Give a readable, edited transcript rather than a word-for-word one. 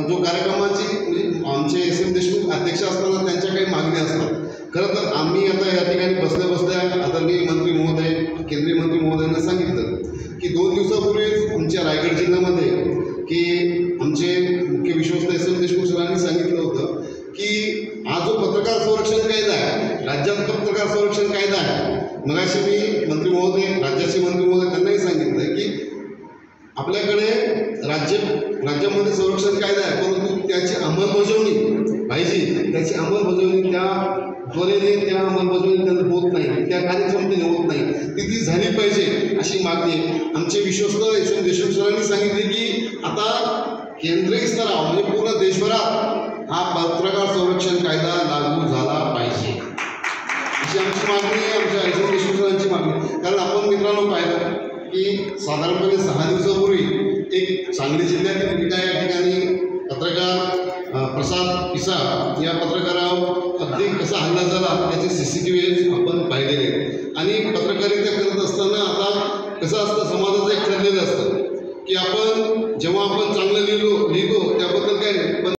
जो कार्यक्रमाची म्हणजे आमचे एस.एम. देशमुख अध्यक्ष असताना त्यांच्या काही मागण्या असतात. खरं तर आम्ही आता या ठिकाणी बसल्या आदरणीय मंत्री महोदय, केंद्रीय मंत्री महोदयांना सांगितलं की 2 दिवसापूर्वीच आमच्या रायगड जिल्ह्यामध्ये की आमचे मुख्य विश्वस्त एस.एम. देशमुख सरांनी सांगितलं होतं की हा जो पत्रकार संरक्षण कायदा आहे, राज्यात पत्रकार संरक्षण कायदा आहे, मगाशी मी मंत्री महोदय, राज्याचे मंत्री महोदय त्यांनाही सांगितलं की आपल्याकडे राज्यामध्ये संरक्षण कायदा आहे, परंतु त्याची अंमलबजावणी पाहिजे. त्याची अंमलबजावणी त्या त्वरेने त्या अंमलबजावणी होत नाही, त्या कार्यक्षमतेने होत नाही, ती झाली पाहिजे अशी मागणी आमचे विश्वस्त एस.एम. देशमुख सरांनी सांगितले की आता केंद्रीय स्तरावर म्हणजे पूर्ण देशभरात हा पत्रकार संरक्षण कायदा लागू झाला पाहिजे अशी आमची मागणी आहे, आमच्या एस.एम. देशमुख सरांची मागणी. कारण आपण मित्रांनो पाहिलं की साधारणपणे 6 दिवसापूर्वी एक सांगली जिल्ह्यातील या ठिकाणी पत्रकार प्रसाद पिसा या पत्रकारावर अगदी कसा हल्ला झाला त्याचे CCTV आपण पाहिलेले आहेत. आणि पत्रकारिता करत असताना आता कसं असतं, समाजाचं एक ठरलेलं असतं की आपण जेव्हा आपण चांगलं लिहितो त्याबद्दल काय नाही, पण